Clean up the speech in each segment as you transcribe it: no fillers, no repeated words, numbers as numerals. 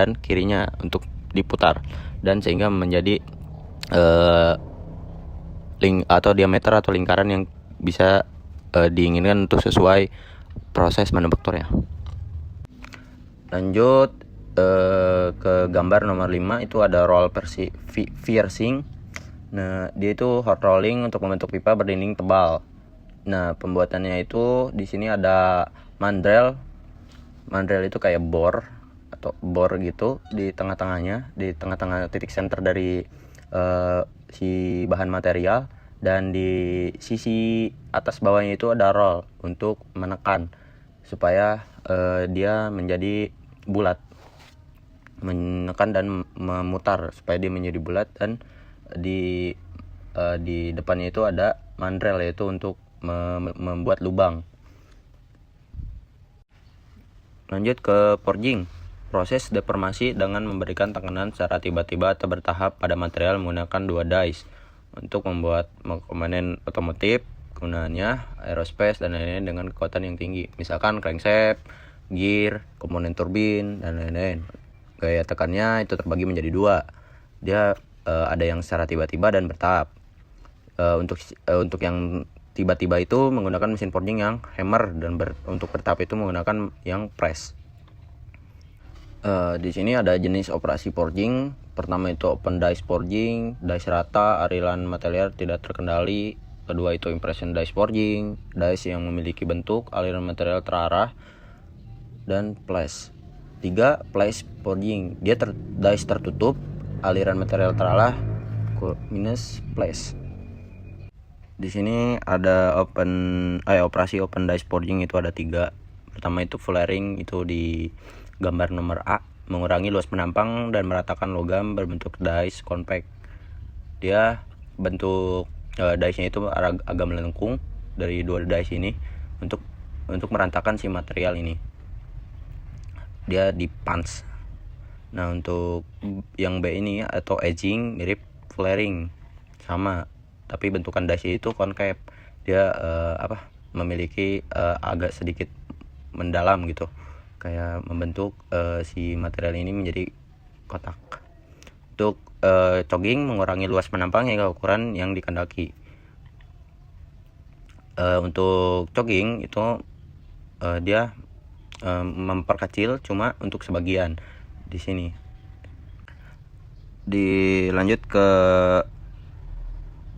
dan kirinya untuk diputar, dan sehingga menjadi atau diameter atau lingkaran yang bisa diinginkan untuk sesuai proses manufakturnya. Lanjut ke gambar nomor 5, itu ada roll piercing. Nah, dia itu hot rolling untuk membentuk pipa berdinding tebal. Nah, pembuatannya itu di sini ada mandrel. Mandrel itu kayak bor atau bor gitu di tengah-tengahnya, di tengah-tengah titik center dari si bahan material, dan di sisi atas bawahnya itu ada roll untuk menekan supaya dia menjadi bulat, menekan dan memutar supaya dia menjadi bulat, dan di depannya itu ada mandrel, yaitu untuk membuat lubang. Lanjut ke forging. Proses deformasi dengan memberikan tekanan secara tiba-tiba atau bertahap pada material menggunakan 2 dies untuk membuat komponen otomotif, kegunaannya aerospace dan lain-lain dengan kekuatan yang tinggi. Misalkan crankshaft, gear, komponen turbin, dan lain-lain. Gaya tekannya itu terbagi menjadi 2. Dia ada yang secara tiba-tiba dan bertahap. Untuk yang tiba-tiba itu menggunakan mesin forging yang hammer, dan untuk bertahap itu menggunakan yang press. Di sini ada jenis operasi forging. Pertama itu open dice forging, dice rata, aliran material tidak terkendali. Kedua itu impression dice forging, dice yang memiliki bentuk, aliran material terarah. Dan flash. 3 flash forging, dia dice tertutup, aliran material terarah, minus flash. Di sini ada operasi open dice forging itu ada 3. Pertama itu flaring, itu di gambar nomor A, mengurangi luas penampang dan meratakan logam berbentuk dice compact. Dia bentuk dice-nya itu agak melengkung dari 2 dice ini untuk meratakan si material ini. Dia di punch. Nah, untuk yang B ini atau edging mirip flaring, sama, tapi bentukan dice itu concave. Dia memiliki agak sedikit mendalam gitu, kayak membentuk si material ini menjadi kotak. Untuk chogging mengurangi luas penampang hingga ukuran yang dikehendaki. Untuk chogging itu dia memperkecil cuma untuk sebagian di sini. Dilanjut ke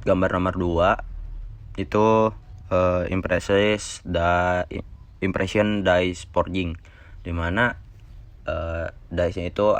gambar nomor 2, itu impression dice forging, dimana dice-nya itu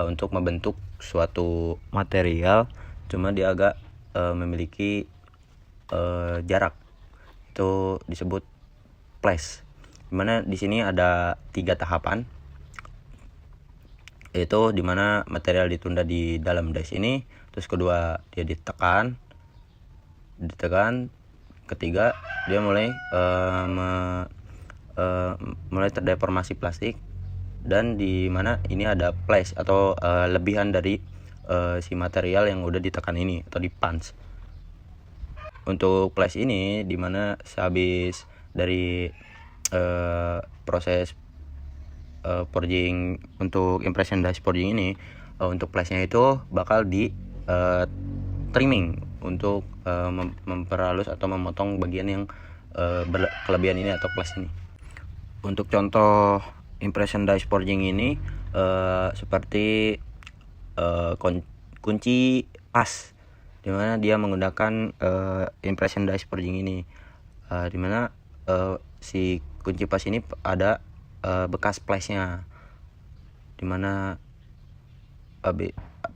untuk membentuk suatu material, cuma dia agak memiliki jarak, itu disebut flash. Dimana di sini ada 3 tahapan, yaitu dimana material ditunda di dalam dice ini, terus kedua dia ditekan, ketiga dia mulai terdeformasi plastik, dan di mana ini ada flash atau lebihan dari si material yang udah ditekan ini atau di punch. Untuk flash ini dimana sehabis dari proses forging untuk impression dice forging ini, untuk flashnya itu bakal di trimming untuk memperhalus atau memotong bagian yang kelebihan ini atau flash ini. Untuk contoh impression dice forging ini seperti kunci pas, dimana dia menggunakan impression dice forging ini, dimana si kunci pas ini ada bekas flashnya, dimana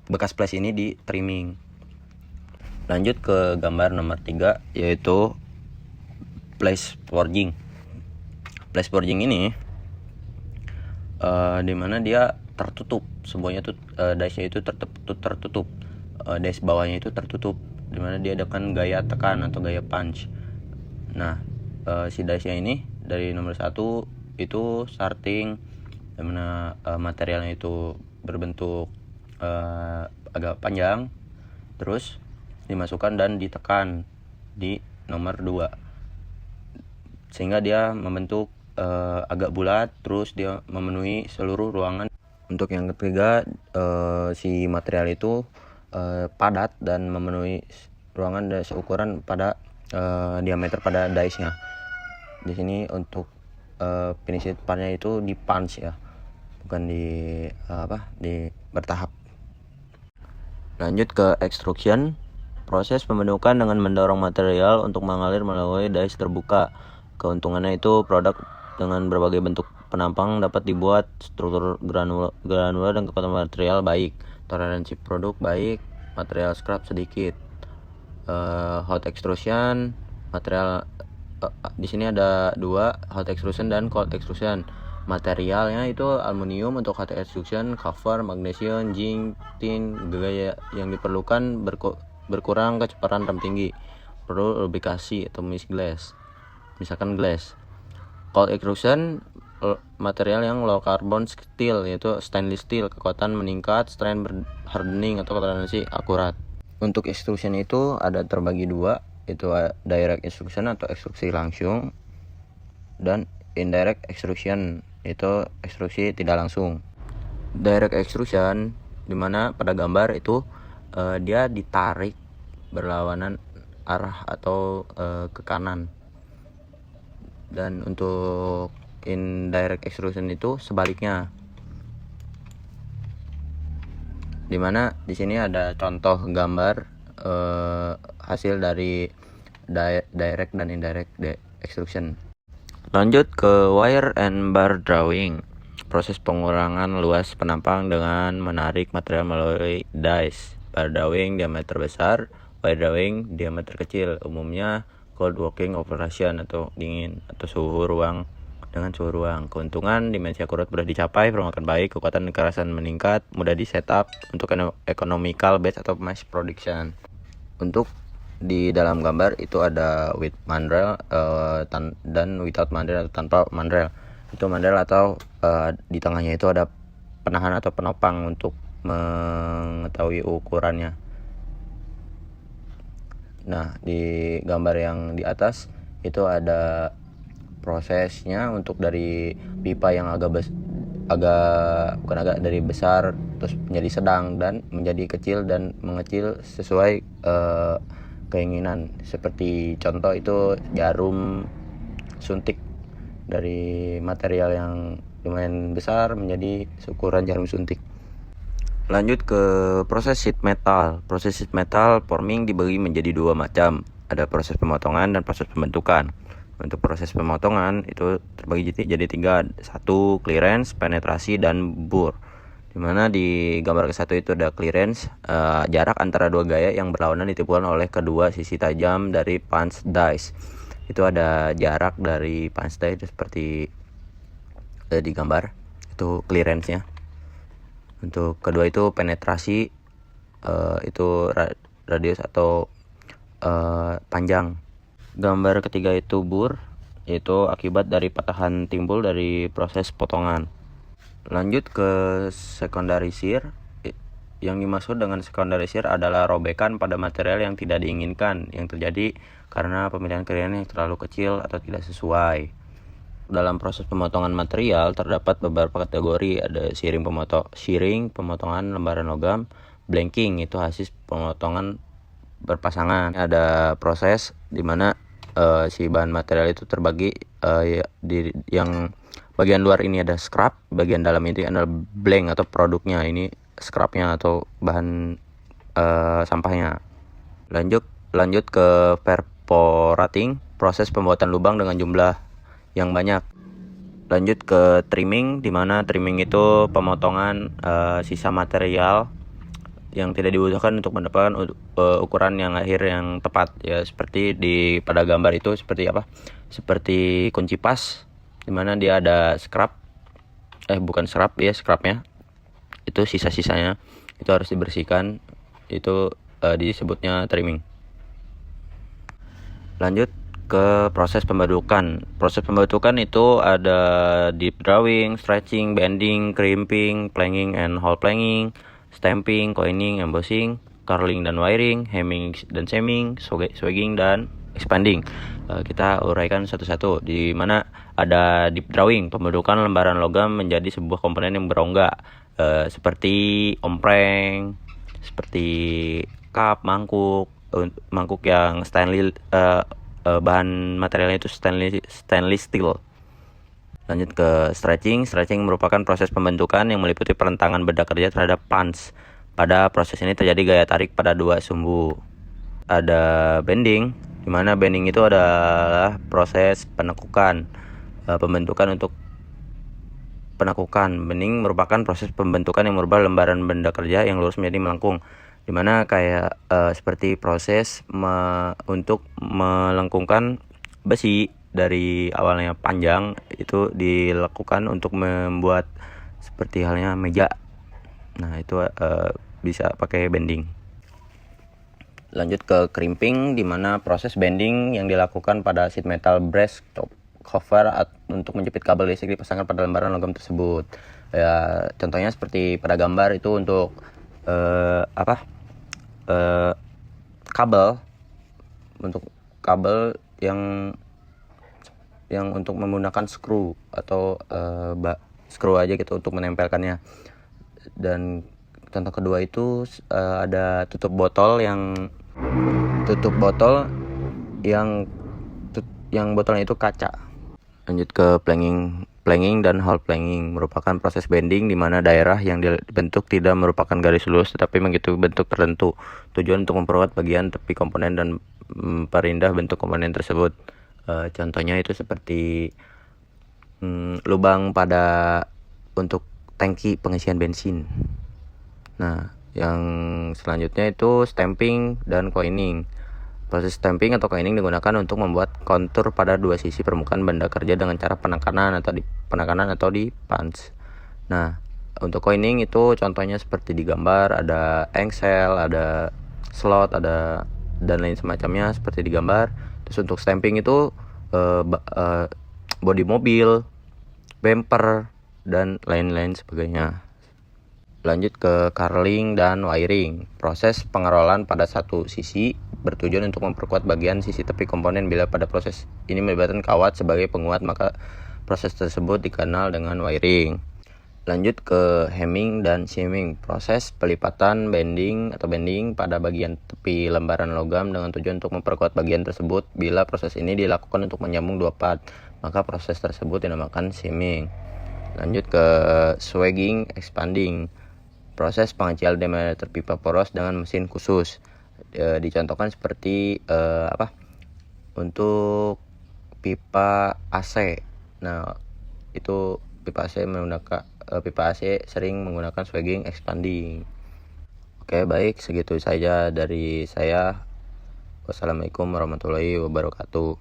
bekas flash ini di trimming. Lanjut ke gambar nomor 3, yaitu flash forging. Flash forging ini dimana dia tertutup semuanya tuh, dice-nya itu tertutup, dice bawahnya itu tertutup, dimana dia dengan gaya tekan atau gaya punch. Nah, si dice-nya ini dari nomor 1 itu starting, dimana materialnya itu berbentuk agak panjang, terus dimasukkan dan ditekan di nomor 2, sehingga dia membentuk agak bulat, terus dia memenuhi seluruh ruangan. Untuk yang ketiga, si material itu padat dan memenuhi ruangan dan seukuran pada diameter pada dice-nya. Di sini untuk finishing partnya itu di punch ya, bukan di bertahap. Lanjut ke extrusion. Proses pembentukan dengan mendorong material untuk mengalir melalui dice terbuka. Keuntungannya itu produk dengan berbagai bentuk penampang dapat dibuat, struktur granular dan kekuatan material baik, toleransi produk baik, material scrap sedikit. Hot extrusion, material di sini ada dua, hot extrusion dan cold extrusion. Materialnya itu aluminium untuk hot extrusion, copper, magnesium, zinc, tin. Gaya yang diperlukan berkurang kecepatan rem tinggi, perlu lubrikasi atau glass, misalkan glass. Cold extrusion, material yang low carbon steel, yaitu stainless steel, kekuatan meningkat, strength hardening atau toleransi akurat. Untuk extrusion itu ada terbagi dua, itu direct extrusion atau ekstruksi langsung, dan indirect extrusion, itu ekstruksi tidak langsung. Direct extrusion dimana pada gambar itu dia ditarik berlawanan arah atau ke kanan, dan untuk indirect extrusion itu sebaliknya, dimana di sini ada contoh gambar hasil dari direct dan indirect extrusion. Lanjut ke wire and bar drawing. Proses pengurangan luas penampang dengan menarik material melalui dice. Bar drawing diameter besar, wire drawing diameter kecil. Umumnya cold working operation atau dingin atau suhu ruang dengan suhu ruang. Keuntungan dimensi akurat mudah dicapai, perumakan baik, kekuatan kekerasan meningkat, mudah di setup untuk economical batch atau mass production. Untuk di dalam gambar itu ada with mandrel dan without mandrel atau tanpa mandrel. Itu mandrel atau di tengahnya itu ada penahan atau penopang untuk mengetahui ukurannya. Nah, di gambar yang di atas itu ada prosesnya untuk dari pipa yang dari besar terus menjadi sedang dan menjadi kecil dan mengecil sesuai keinginan. Seperti contoh itu jarum suntik, dari material yang lumayan besar menjadi ukuran jarum suntik. Lanjut ke proses sheet metal. Proses sheet metal forming dibagi menjadi dua macam. Ada proses pemotongan dan proses pembentukan. Untuk proses pemotongan itu terbagi jadi tiga. Satu, clearance, penetrasi, dan bur. Dimana di gambar ke-1 itu ada clearance, jarak antara dua gaya yang berlawanan ditimbulkan oleh kedua sisi tajam dari punch dice. Itu ada jarak dari punch dice seperti di gambar, itu clearance-nya. Untuk kedua itu penetrasi, itu radius atau panjang. Gambar ketiga itu bur, itu akibat dari patahan timbul dari proses potongan. Lanjut ke secondary shear. Yang dimaksud dengan secondary shear adalah robekan pada material yang tidak diinginkan yang terjadi karena pemilihan clearance yang terlalu kecil atau tidak sesuai. Dalam proses pemotongan material terdapat beberapa kategori, ada shearing, pemotongan lembaran logam, blanking, itu hasil pemotongan berpasangan. Ada proses di mana si bahan material itu terbagi, yang bagian luar ini ada scrap, bagian dalam ini adalah blank atau produknya, ini scrapnya atau bahan sampahnya. Lanjut ke perforating, proses pembuatan lubang dengan jumlah yang banyak. Lanjut ke trimming, di mana trimming itu pemotongan sisa material yang tidak dibutuhkan untuk mendapatkan ukuran yang akhir yang tepat, ya seperti pada gambar itu seperti kunci pas, dimana dia ada scrapnya itu sisa-sisanya itu harus dibersihkan, itu disebutnya trimming. Lanjut ke proses pembentukan. Proses pembentukan itu ada deep drawing, stretching, bending, crimping, planking and hole planking, stamping, coining, embossing, curling dan wiring, hemming dan semming, swagging dan expanding. Kita uraikan satu-satu. Di mana ada deep drawing, pembentukan lembaran logam menjadi sebuah komponen yang berongga. seperti ompreng, seperti cup, mangkuk yang stainless, bahan materialnya itu stainless steel. Lanjut ke stretching. Stretching merupakan proses pembentukan yang meliputi perentangan benda kerja terhadap punch. Pada proses ini terjadi gaya tarik pada dua sumbu. Ada bending, di mana bending itu adalah proses penekukan, pembentukan untuk penekukan. Bending merupakan proses pembentukan yang merubah lembaran benda kerja yang lurus menjadi melengkung, di mana kayak seperti proses untuk melengkungkan besi dari awalnya panjang itu dilakukan untuk membuat seperti halnya meja. Nah, itu bisa pakai bending. Lanjut ke crimping, di mana proses bending yang dilakukan pada sheet metal brass top cover untuk menjepit kabel listrik dipasangkan pada lembaran logam tersebut. Ya, contohnya seperti pada gambar itu untuk kabel, untuk kabel yang untuk menggunakan screw atau screw aja gitu untuk menempelkannya. Dan contoh kedua itu ada tutup botol yang botolnya itu kaca. Lanjut ke planking dan hole planking merupakan proses bending di mana daerah yang dibentuk tidak merupakan garis lurus tetapi mengikuti bentuk tertentu. Tujuan untuk memperkuat bagian tepi komponen dan memperindah bentuk komponen tersebut. Contohnya itu seperti lubang untuk tangki pengisian bensin. Nah, yang selanjutnya itu stamping dan coining. Proses stamping atau coining digunakan untuk membuat kontur pada dua sisi permukaan benda kerja dengan cara penekanan atau di punch. Nah, untuk coining itu contohnya seperti di gambar, ada engsel, ada slot, ada dan lain semacamnya seperti di gambar. Terus untuk stamping itu bodi mobil, bumper, dan lain-lain sebagainya. Lanjut ke carling dan wiring. Proses pengerolan pada satu sisi bertujuan untuk memperkuat bagian sisi tepi komponen. Bila pada proses ini melibatkan kawat sebagai penguat, maka proses tersebut dikenal dengan wiring. Lanjut ke hemming dan seaming. Proses pelipatan bending pada bagian tepi lembaran logam dengan tujuan untuk memperkuat bagian tersebut. Bila proses ini dilakukan untuk menyambung dua part, maka proses tersebut dinamakan seaming. Lanjut ke swagging expanding. Proses pengecilan diameter pipa poros dengan mesin khusus. Dicontohkan seperti untuk pipa AC. Nah, itu pipa AC sering menggunakan swagging expanding. Oke, baik, segitu saja dari saya. Wassalamualaikum warahmatullahi wabarakatuh.